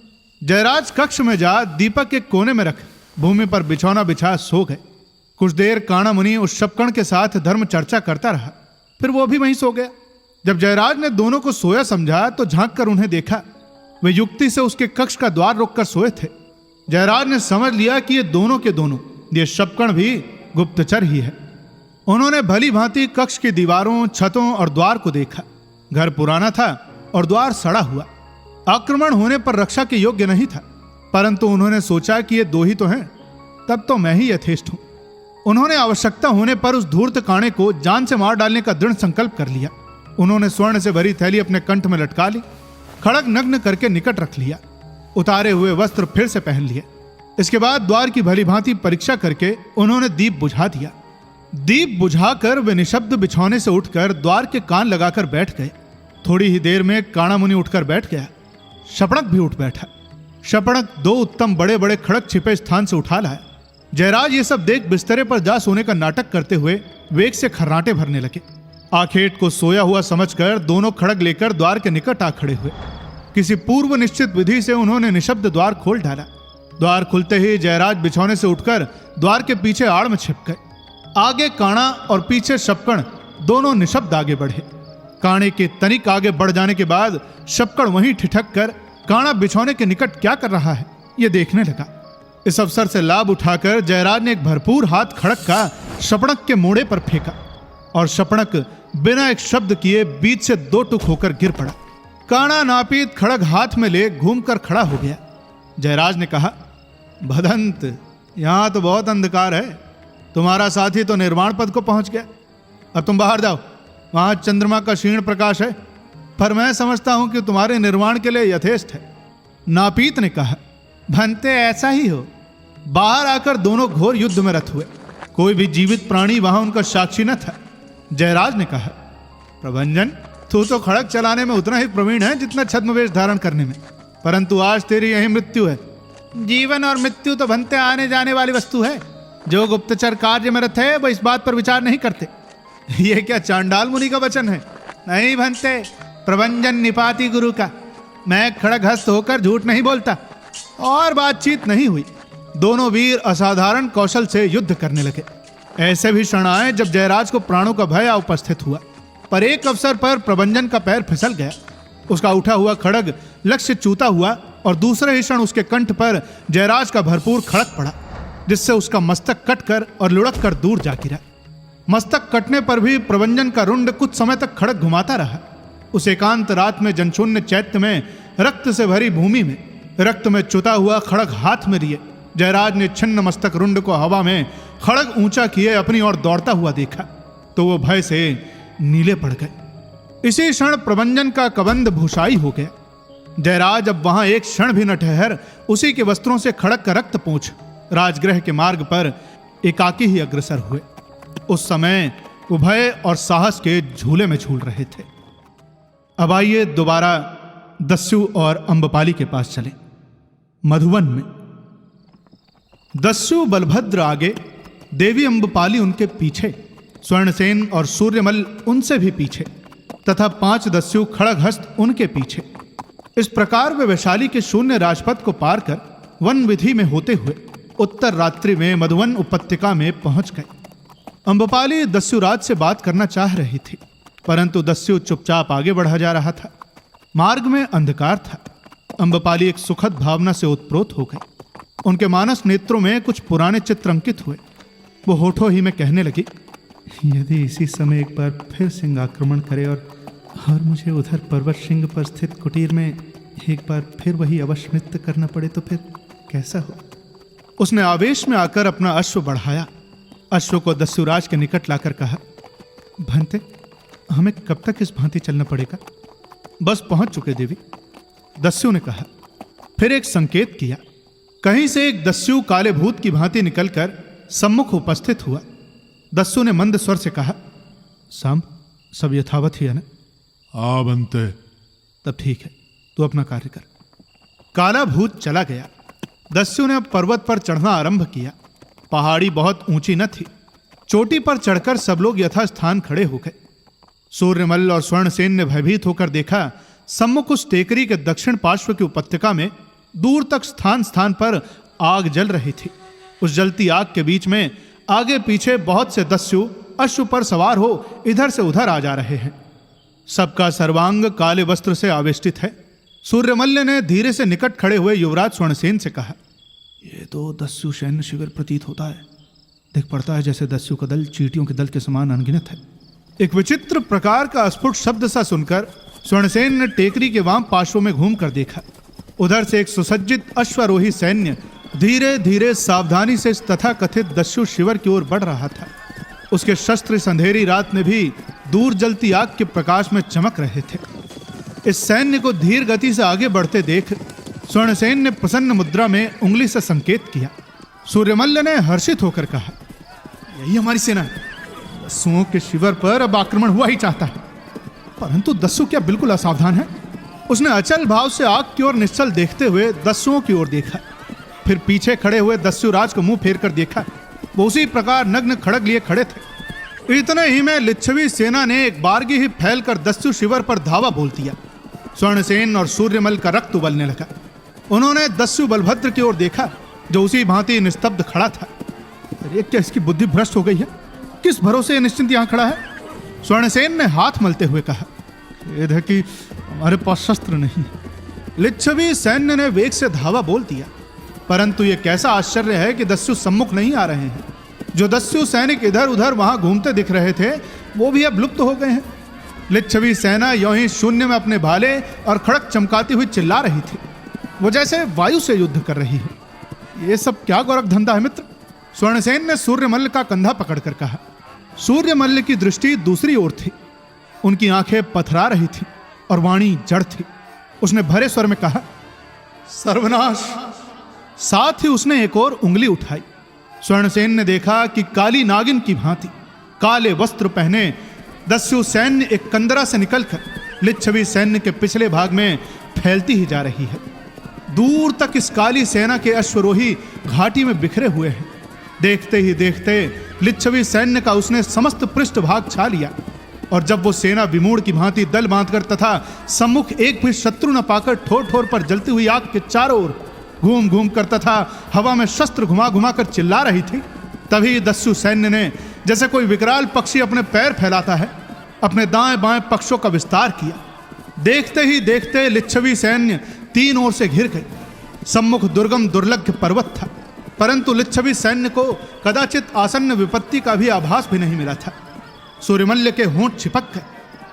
जयराज कक्ष में जा दीपक के कोने में रख भूमि पर बिछौना बिछा सो गए। कुछ देर काणा मुनि उस शपकण के साथ धर्म चर्चा करता रहा, फिर वो भी वहीं सो गया। जब जयराज ने दोनों को सोया समझा तो झांक कर उन्हें देखा। वे युक्ति से उसके कक्ष का द्वार रोककर सोए थे। जयराज ने समझ लिया कि ये दोनों के दोनों, ये शपकण भी गुप्तचर ही है। उन्होंने भली भांति कक्ष की दीवारों, छतों और द्वार को देखा। घर पुराना था और द्वार सड़ा हुआ, आक्रमण होने पर रक्षा के योग्य नहीं था, परंतु उन्होंने सोचा कि ये दो ही तो हैं, तब तो मैं ही यथेष्ट हूं। उन्होंने आवश्यकता होने पर उस धूर्त काणे को जान से मार डालने का दृढ़ संकल्प कर लिया। उन्होंने स्वर्ण से भरी थैली अपने कंठ में लटका ली, खड़ग नग्न करके निकट रख लिया, उतारे हुए वस्त्र फिर से पहन लिए। इसके बाद द्वार की भली भांति परीक्षा करके उन्होंने दीप बुझा दिया। दीप बुझाकर वे निशब्द बिछौने से उठकर द्वार के कान लगाकर बैठ गए। थोड़ी ही देर में काणा मुनि उठकर बैठ गया। शपणक भी उठ बैठा। शपणक दो उत्तम बड़े बड़े खड़ग छिपे स्थान से उठा लाया। जयराज ये सब देख बिस्तरे पर जा सोने का नाटक करते हुए वेग से खर्राटे भरने लगे। आखेट को सोया हुआ समझकर दोनों खड़ग लेकर द्वार के निकट आ खड़े हुए। किसी पूर्व निश्चित विधि से उन्होंने निशब्द द्वार खोल डाला। द्वार खुलते ही जयराज बिछौने से उठकर द्वार के पीछे आड़ में छिप गए। आगे काणा और पीछे शपकण दोनों निशब्द आगे बढ़े। काणे के तनिक आगे बढ़ जाने के बाद शपकण वहीं ठिठक कर काणा बिछौने के निकट क्या कर रहा है ये देखने लगा। इस अवसर से लाभ उठाकर जयराज ने एक भरपूर हाथ खड़क का शपणक के मोड़े पर फेंका और शपणक बिना एक शब्द किए बीच से दो टुक होकर गिर पड़ा। काणा नापीत खड़ग हाथ में ले घूमकर खड़ा हो गया। जयराज ने कहा, भदंत, यहां तो बहुत अंधकार है, तुम्हारा साथी तो निर्वाण पद को पहुंच गया। अब तुम बाहर जाओ, वहां चंद्रमा का क्षीण प्रकाश है, पर मैं समझता हूं कि तुम्हारे निर्वाण के लिए यथेष्ट है। नापीत ने कहा, भंते ऐसा ही हो। बाहर आकर दोनों घोर युद्ध में रत हुए। कोई भी जीवित प्राणी वहां उनका साक्षी न था। जयराज ने कहा, प्रभंजन, तू तो खड़ग चलाने में उतना ही प्रवीण है जितना छद्मवेश धारण करने में, परंतु आज तेरी यही मृत्यु है। जीवन और मृत्यु तो भंते आने जाने वाली वस्तु है। जो गुप्तचर कार्य में रत है वह इस बात पर विचार नहीं करते। यह क्या चांडाल मुनि का वचन है? नहीं भंते, प्रभंजन निपाति गुरु का। मैं खड़गहस्त होकर झूठ नहीं बोलता। और बातचीत नहीं हुई। दोनों वीर असाधारण कौशल से युद्ध करने लगे। ऐसे भी क्षण आए जब जयराज को प्राणों का भय उपस्थित हुआ, पर एक अवसर पर प्रभंजन का पैर फिसल गया। उसका उठा हुआ खड़ग लक्ष्य चूता हुआ और दूसरे ही क्षण उसके कंठ पर जयराज का भरपूर खड़क पड़ा, जिससे उसका मस्तक कटकर और लुढ़क कर दूर जा गिरा। मस्तक कटने पर भी प्रभंजन का रुंड कुछ समय तक खड़क घुमाता रहा। उस एकांत रात में जनशून्य चैत्य में, रक्त से भरी भूमि में, रक्त में चुता हुआ खड़ग हाथ में लिए जयराज ने छिन्न मस्तक रुंड को हवा में खड़ग ऊंचा किए अपनी ओर दौड़ता हुआ देखा तो वो भय से नीले पड़ गए। इसी क्षण प्रभंजन का कबंध भूषाई हो गया। जयराज अब वहां एक क्षण भी न ठहर उसी के वस्त्रों से खड़ग का रक्त पोंछ राजगृह के मार्ग पर एकाकी ही अग्रसर हुए। उस समय वो भय और साहस के झूले में झूल रहे थे। अब आइए दोबारा दस्यु और अम्बपाली के पास चलें। मधुवन में दस्यु बलभद्र आगे, देवी अम्बपाली उनके पीछे, स्वर्णसेन और सूर्यमल उनसे भी पीछे तथा 5 दस्यु खड़गहस्त उनके पीछे। इस प्रकार वे वैशाली के शून्य राजपथ को पार कर वन विधि में होते हुए उत्तर रात्रि में मधुवन उपत्यका में पहुंच गए। अम्बपाली दस्युराज से बात करना चाह रही थी, परंतु दस्यु चुपचाप आगे बढ़ा जा रहा था। मार्ग में अंधकार था। अम्बपाली एक सुखद भावना से उत्प्रोत हो गई। उनके मानस नेत्रों में कुछ पुराने चित्र अंकित हुए। वो होठों ही में कहने लगी, यदि इसी समय एक बार फिर सिंह आक्रमण करे और मुझे उधर पर्वत श्रृंग पर स्थित कुटीर में एक बार फिर वही अवश्य नृत्य करना पड़े तो फिर कैसा हो। उसने आवेश में आकर अपना अश्व बढ़ाया। अश्व को दस्युराज के निकट लाकर कहा, भंते, हमें कब तक इस भांति चलना पड़ेगा? बस पहुंच चुके देवी, दस्यु ने कहा। फिर एक संकेत किया। कहीं से एक दस्यु काले भूत की भांति निकलकर सम्मुख उपस्थित हुआ। दस्यु ने मंद स्वर से कहा, सांब, सब यथावत ही है ना? हाँ बनते। तब ठीक है, तू अपना कार्य कर। काला भूत चला गया। दस्यु ने अब पर्वत पर चढ़ना आरंभ किया। पहाड़ी बहुत ऊंची न थी। चोटी पर चढ़कर सब लोग यथास्थान खड़े हो गए। सूर्यमल और स्वर्णसेन ने भयभीत होकर देखा, सम्मुख उस टेकरी के दक्षिण पार्श्व की उपत्यका में दूर तक स्थान स्थान पर आग जल रही थी। उस जलती आग के बीच में आगे पीछे बहुत से दस्यु अश्व पर सवार हो इधर से उधर आ जा रहे हैं। सबका सर्वांग काले वस्त्र से आवेष्टित है। सूर्यमल्ल ने धीरे से निकट खड़े हुए युवराज स्वर्णसेन से कहा, ये तो दस्यु सैन्य शिविर प्रतीत होता है। देख पड़ता है जैसे दस्यु का दल चींटियों के दल के समान अनगिनत है। एक विचित्र प्रकार का अस्फुट शब्द सा सुनकर स्वर्णसेन ने टेकरी के वाम पार्श्व में घूमकर देखा। उधर से एक सुसज्जित अश्वारोही सैन्य धीरे धीरे सावधानी से इस तथाकथित दस्यु शिविर की ओर बढ़ रहा था। उसके शस्त्र इस अंधेरी रात में भी दूर जलती आग के प्रकाश में चमक रहे थे। इस सैन्य को धीर गति से आगे बढ़ते देख स्वर्णसेन ने प्रसन्न मुद्रा में उंगली से संकेत किया। सूर्यमल्ल ने हर्षित होकर कहा, यही हमारी सेना है। दस्युओं के शिविर पर अब आक्रमण हुआ ही चाहता है। परंतु दस्यु क्या बिल्कुल असावधान है? उसने अचल भाव से आग की ओर निश्चल देखते हुए दस्युओं की ओर देखा। फिर पीछे खड़े हुए दस्युराज को मुंह फेर कर देखा। वो उसी प्रकार नग्न खड़ग लिए खड़े थे। इतने ही में लिच्छवी सेना ने एक बारगी ही फैलकर दस्यु शिविर पर धावा बोल दिया। स्वर्णसेन और सूर्यमल का रक्त उबलने लगा। उन्होंने दस्यु बलभद्र की ओर देखा, जो उसी भांति निस्तब्ध खड़ा था। अरे क्या इसकी बुद्धि भ्रष्ट हो गई है? किस भरोसे निश्चिंत यहां खड़ा है? स्वर्णसेन ने हाथ मलते हुए कहा, खेद है कि हमारे पास शस्त्र नहीं। लिच्छवी सैन्य ने वेग से धावा बोल दिया, परंतु यह कैसा आश्चर्य है कि दस्यु सम्मुख नहीं आ रहे हैं। जो दस्यु सैनिक इधर उधर वहां घूमते दिख रहे थे, वो भी अब लुप्त हो गए हैं। लिच्छवी सेना यों ही शून्य में अपने भाले और खड़क चमकाती हुई चिल्ला रही थी। वो जैसे वायु से युद्ध कर रही है। ये सब क्या गौरव धंधा है मित्र? स्वर्णसेन ने सूर्यमल्ल का कंधा पकड़कर कहा। सूर्यमल्ल की दृष्टि दूसरी ओर थी। उनकी आंखें पथरा रही थी और वाणी जड़ थी। उसने भरे स्वर में कहा, सर्वनाश। साथ ही उसने एक और उंगली उठाई। स्वर्णसेन ने देखा कि काली नागिन की भांति काले वस्त्र पहने दस्यु सैन्य एक कंदरा से निकलकर लिच्छवी सैन्य के पिछले भाग में फैलती ही जा रही है। दूर तक इस काली सेना के अश्वरोही घाटी में बिखरे हुए हैं। देखते ही देखते लिच्छवी सैन्य का उसने समस्त पृष्ठ भाग छा लिया। और जब वो सेना विमूढ़ की भांति दल बांधकर तथा सम्मुख एक भी शत्रु न पाकर ठोर ठोर पर जलती हुई आग के चारों ओर घूम घूम कर तथा हवा में शस्त्र घुमा घुमा कर चिल्ला रही थी, तभी दस्यु सैन्य ने जैसे कोई विकराल पक्षी अपने पैर फैलाता है, अपने दाएं बाएं पक्षों का विस्तार किया। देखते ही देखते लिच्छवी सैन्य तीन ओर से घिर गई। सम्मुख दुर्गम दुर्लभ पर्वत था, परंतु लिच्छवी सैन्य को कदाचित आसन्न विपत्ति का भी आभास भी नहीं मिला था। सूर्यमल्ल के होंठ छिपक गए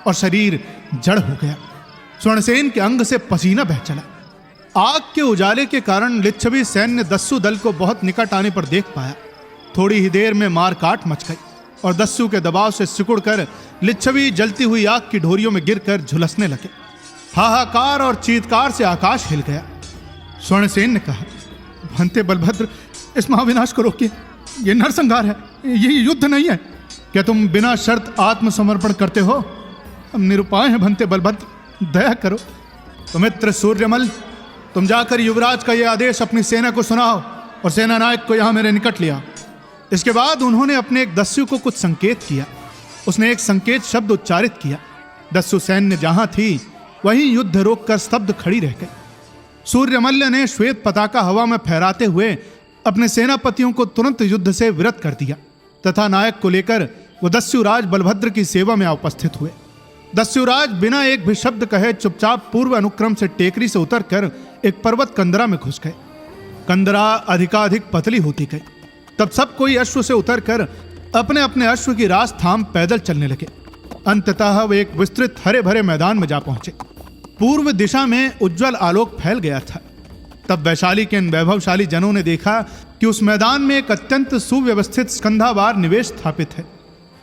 और शरीर जड़ हो गया। स्वर्णसेन के अंग से पसीना बह चला। आग के उजाले के कारण लिच्छवी सैन्य दस्यु दल को बहुत निकट आने पर देख पाया। थोड़ी ही देर में मार काट मच गई और दस्यु के दबाव से सिकुड़कर लिच्छवी जलती हुई आग की ढोरियों में गिरकर झुलसने लगे। हाहाकार और चीत्कार से आकाश हिल गया। स्वर्णसेन ने कहा, भंते बलभद्र, इस महाविनाश को रोकिए। ये नरसंहार है, ये युद्ध नहीं है। क्या तुम बिना शर्त आत्मसमर्पण करते हो? हम निरुपाय हैं भंते बलभद्र, दया करो। तो मित्र सूर्यमल, तुम जाकर युवराज का यह आदेश अपनी सेना को सुनाओ और सेना नायक को यहां मेरे निकट लिया। इसके बाद उन्होंने अपने एक दस्यु को कुछ संकेत किया। उसने एक संकेत शब्द उच्चारित किया। दस्यु सैन्य जहां थी वहीं युद्ध रोककर स्तब्ध खड़ी रह गई। सूर्यमल्ल ने श्वेत पताका हवा में फहराते हुए अपने सेनापतियों को तुरंत युद्ध से विरत कर दिया तथा नायक को लेकर वो दस्युराज बलभद्र की सेवा में उपस्थित हुए। दस्युराज बिना एक भी शब्द कहे चुपचाप पूर्व अनुक्रम से टेकरी से उतरकर एक पर्वत कंदरा में घुस गए। कंदरा अधिकाधिक पतली होती गई। तब सब कोई अश्व से उतरकर अपने अपने अश्व की रास थाम पैदल चलने लगे। अंततः वे एक विस्तृत हरे भरे मैदान में जा पहुंचे। पूर्व दिशा में उज्जवल आलोक फैल गया था। तब वैशाली के इन वैभवशाली जनों ने देखा कि उस मैदान में एक अत्यंत सुव्यवस्थित स्कंधावार निवेश स्थापित है,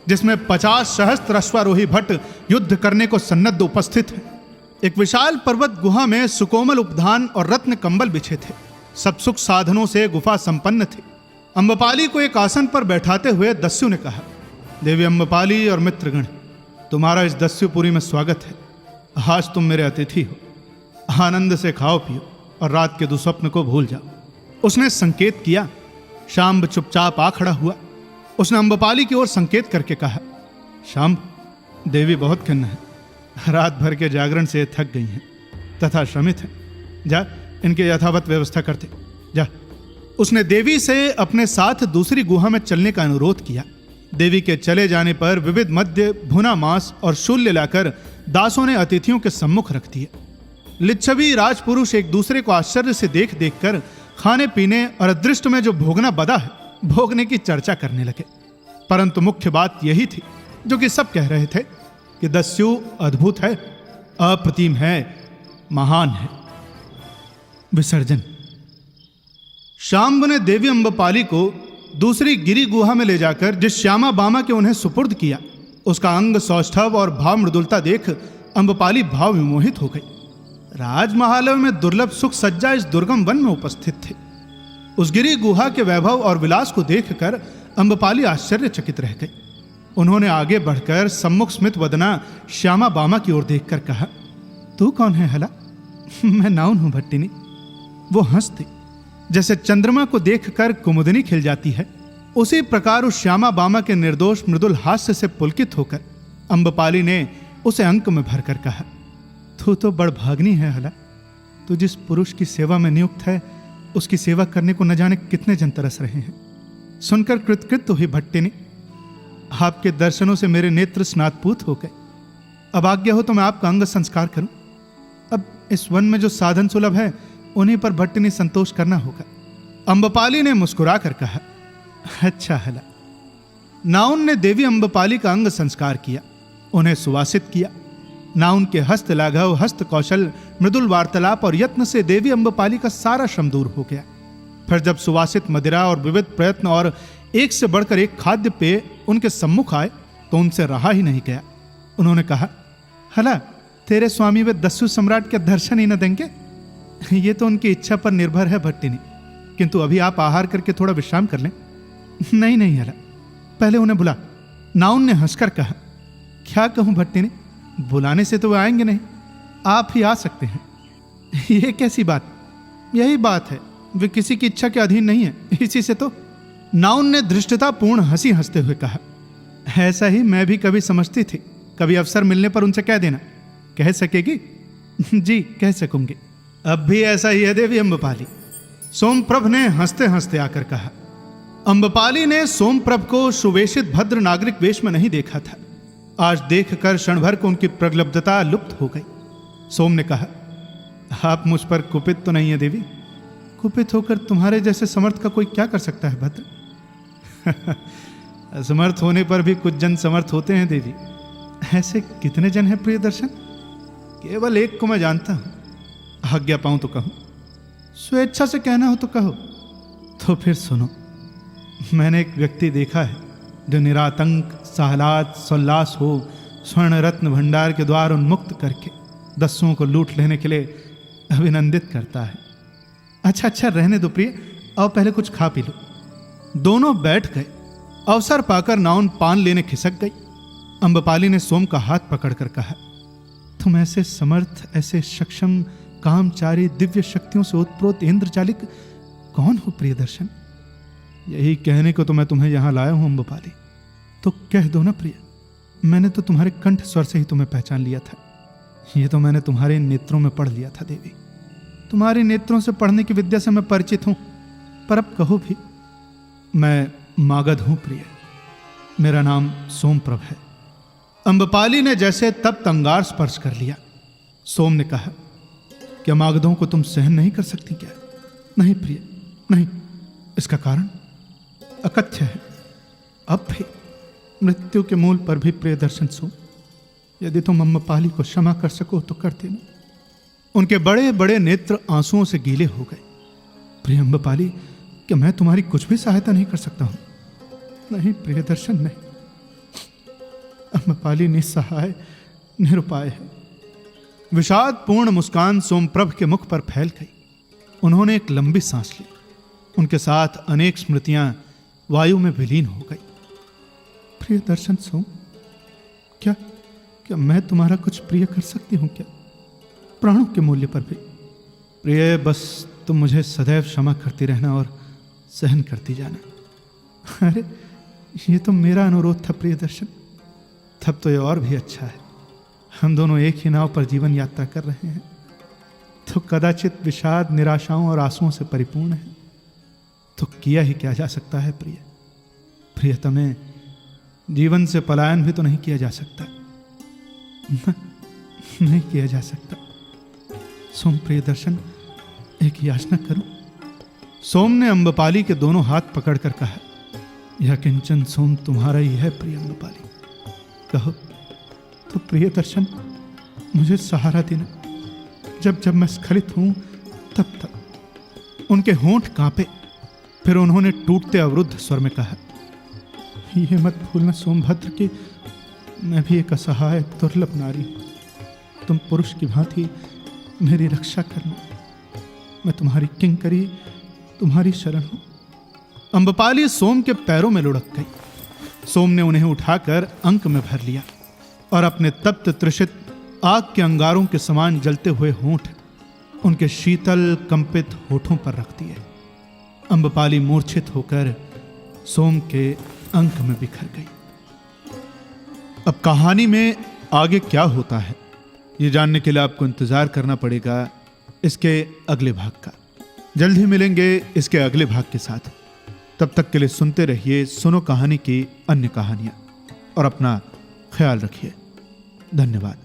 जिसमें 50 सहस्त्र अश्वारोही भट्ट युद्ध करने को सन्नद्ध उपस्थित है। एक विशाल पर्वत गुहा में सुकोमल उपधान और रत्न कंबल बिछे थे। सब सुख साधनों से गुफा संपन्न थी। अम्बपाली को एक आसन पर बैठाते हुए दस्यु ने कहा, देवी अम्बपाली और मित्रगण, तुम्हारा इस दस्युपुरी में स्वागत है। आज तुम मेरे अतिथि हो। आनंद से खाओ पियो और रात के दुस्वप्न को भूल जाओ। उसने संकेत किया। शाम्ब चुपचाप आ खड़ा हुआ। उसने अम्बपाली की ओर संकेत करके कहा, शाम्ब, देवी बहुत खिन्न है। रात भर के जागरण से थक गई हैं तथा श्रमित हैं। जा, इनके यथावत व्यवस्था करते जा। उसने देवी से अपने साथ दूसरी गुहा में चलने का अनुरोध किया। देवी के चले जाने पर विविध मद्य, भुना मांस और शूल्य लाकर दासों ने अतिथियों के सम्मुख रख दिए। लिच्छवी राजपुरुष एक दूसरे को आश्चर्य से देख देखकर खाने पीने और अदृष्ट में जो भोगना बदा है, भोगने की चर्चा करने लगे। परंतु मुख्य बात यही थी जो कि सब कह रहे थे कि दस्यु अद्भुत है, अप्रतिम है, महान है। विसर्जन। शाम्ब ने देवी अम्बपाली को दूसरी गिरी गुहा में ले जाकर जिस श्यामा बामा के उन्हें सुपुर्द किया, उसका अंग सौष्ठव और भाव मृदुलता देख अम्बपाली भाव विमोहित हो गई। राजमहालय में दुर्लभ सुख सज्जा इस दुर्गम वन में उपस्थित थे। उस गिरी गुहा के वैभव और विलास को देखकर अम्बपाली आश्चर्यचकित रह गई। उन्होंने आगे बढ़कर सम्मुख स्मित वदना श्यामा बामा की ओर देखकर कहा, तू कौन है हला? मैं नाउन हूं भट्टिनी। वो हंसती। जैसे चंद्रमा को देखकर कुमुदनी खिल जाती है, उसी प्रकार उस श्यामा बामा के निर्दोष मृदुल हास्य से पुलकित होकर अम्बपाली ने उसे अंक में भरकर कहा, तू तो बड़ भाग्नी है हला। तू जिस पुरुष की सेवा में नियुक्त है, उसकी सेवा करने को न जाने कितने जन तरस रहे हैं। सुनकर कृतकृत हुई भट्टिनी। आपके दर्शनों से मेरे नेत्र स्नातपूत हो गए। अब आज्ञा हो तो मैं आपका अंग संस्कार करूं। अब इस वन में जो साधन सुलभ है, उन्हीं पर भट्टिनी संतोष करना होगा। अम्बपाली ने मुस्कुरा कर कहा, अच्छा हला। नाउन ने देवी अम्बपाली का अंग संस्कार किया, उन्हें सुवासित किया। नाउन के हस्त लाघव, हस्त कौशल, मृदुल वार्तालाप और यत्न से देवी अम्बपाली का सारा श्रम दूर हो गया। फिर जब सुवासित मदिरा और विविध प्रयत्न और एक से बढ़कर एक खाद्य पेय उनके सम्मुख आए तो उनसे रहा ही नहीं गया। उन्होंने कहा, हला, तेरे स्वामी वे दस्यु सम्राट के दर्शन ही न देंगे? ये तो उनकी इच्छा पर निर्भर है भट्टिनी, किंतु अभी आप आहार करके थोड़ा विश्राम कर लें। नहीं नहीं हला, पहले उन्हें बुला। नाउन ने हंसकर कहा, क्या कहूं भट्टिनी, बुलाने से तो वे आएंगे नहीं, आप ही आ सकते हैं। ये कैसी बात? यही बात है, वे किसी की इच्छा के अधीन नहीं है, इसी से तो। नाउन ने धृष्टतापूर्ण हंसी हंसते हुए कहा, ऐसा ही मैं भी कभी समझती थी। कभी अवसर मिलने पर उनसे कह देना। कह सकेगी? जी कह सकूंगी। अब भी ऐसा ही है देवी अम्बपाली। सोमप्रभ ने हंसते हंसते आकर कहा। अम्बपाली ने सोमप्रभ को सुवेशित भद्र नागरिक वेश में नहीं देखा था। आज देखकर क्षण भर को उनकी प्रगल्भता लुप्त हो गई। सोम ने कहा, आप मुझ पर कुपित तो नहीं है देवी? कुपित होकर तुम्हारे जैसे समर्थ का कोई क्या कर सकता है भद्र? असमर्थ होने पर भी कुछ जन समर्थ होते हैं देवी। ऐसे कितने जन हैं प्रिय दर्शन? केवल एक को मैं जानता हूं। आज्ञा पाऊं तो कहूं, स्वेच्छा से कहना हो तो कहो। तो फिर सुनो, मैंने एक व्यक्ति देखा है जो निरातंक साहलात सोल्लास हो स्वर्ण रत्न भंडार के द्वार उन्मुक्त करके दस्युओं को लूट लेने के लिए अभिनंदित करता है। अच्छा रहने दो प्रिय, अब पहले कुछ खा पी लो। दोनों बैठ गए। अवसर पाकर नाउन पान लेने खिसक गई। अम्बपाली ने सोम का हाथ पकड़कर कहा, तुम ऐसे समर्थ, ऐसे सक्षम, कामचारी, दिव्य शक्तियों से उत्प्रोत इंद्रजालिक कौन हो प्रिय दर्शन? यही कहने को तो मैं तुम्हें यहां लाया हूं अम्बपाली। तो कह दो ना प्रिय, मैंने तो तुम्हारे कंठ स्वर से ही तुम्हें पहचान लिया था। ये तो मैंने तुम्हारे नेत्रों में पढ़ लिया था देवी। तुम्हारे नेत्रों से पढ़ने की विद्या से मैं परिचित हूं। पर अब कहो भी। मैं मागध हूं प्रिय, मेरा नाम सोमप्रभ है। अम्बपाली ने जैसे तब तंगार स्पर्श कर लिया। सोम ने कहा, क्या मागधों को तुम सहन नहीं कर सकती क्या? नहीं प्रिय, नहीं। इसका कारण अकथ्य है। अब भी मृत्यु के मूल पर भी प्रिय दर्शन सोम, यदि तुम अम्बपाली को क्षमा कर सको तो कर देना। उनके बड़े बड़े नेत्र आंसुओं से गीले हो गए। प्रिय अम्बपाली, क्या मैं तुम्हारी कुछ भी सहायता नहीं कर सकता हूं? नहीं प्रिय दर्शन, नहीं। अम्बपाली निस्सहाय निरुपाय है। विषादपूर्ण मुस्कान सोमप्रभ के मुख पर फैल गई। उन्होंने एक लंबी सांस ली। उनके साथ अनेक स्मृतियां वायु में विलीन हो गई। प्रिय दर्शन सोम, क्या मैं तुम्हारा कुछ प्रिय कर सकती हूं क्या? प्राणों के मूल्य पर भी। प्रिय, बस तुम मुझे सदैव क्षमा करती रहना और सहन करती जाना। अरे, ये तो मेरा अनुरोध था प्रिय दर्शन। तब तो ये और भी अच्छा है। हम दोनों एक ही नाव पर जीवन यात्रा कर रहे हैं, तो कदाचित विषाद, निराशाओं और आंसुओं से परिपूर्ण है। तो किया ही क्या जा सकता है प्रिय? प्रियतमे, जीवन से पलायन भी तो नहीं किया जा सकता। नहीं किया जा सकता। सोम प्रिय दर्शन, एक याचना करूं? सोम ने अम्बपाली के दोनों हाथ पकड़कर कहा, यह किंचन सोम तुम्हारा ही है प्रिय अम्बपाली। कहो तो प्रिय दर्शन, मुझे सहारा देना। जब जब मैं स्खलित हूं तब तक। उनके होंठ कांपे। फिर उन्होंने टूटते अवरुद्ध स्वर में कहा, ये मत भूलना सोमभद्र कि मैं भी एक असहाय दुर्लभ नारी हूं। तुम पुरुष की भांति मेरी रक्षा करना। मैं तुम्हारी किंकरी, तुम्हारी शरण हूं। अम्बपाली सोम के पैरों में लुढ़क गई। सोम ने उन्हें उठाकर अंक में भर लिया और अपने तप्त त्रिषित आग के अंगारों के समान जलते हुए होंठ उनके शीतल कंपित होठों पर रख दिए। अम्बपाली मूर्छित होकर सोम के अंक में बिखर गई। अब कहानी में आगे क्या होता है, ये जानने के लिए आपको इंतजार करना पड़ेगा इसके अगले भाग का। जल्द ही मिलेंगे इसके अगले भाग के साथ। तब तक के लिए सुनते रहिए सुनो कहानी की अन्य कहानियां और अपना ख्याल रखिए। धन्यवाद।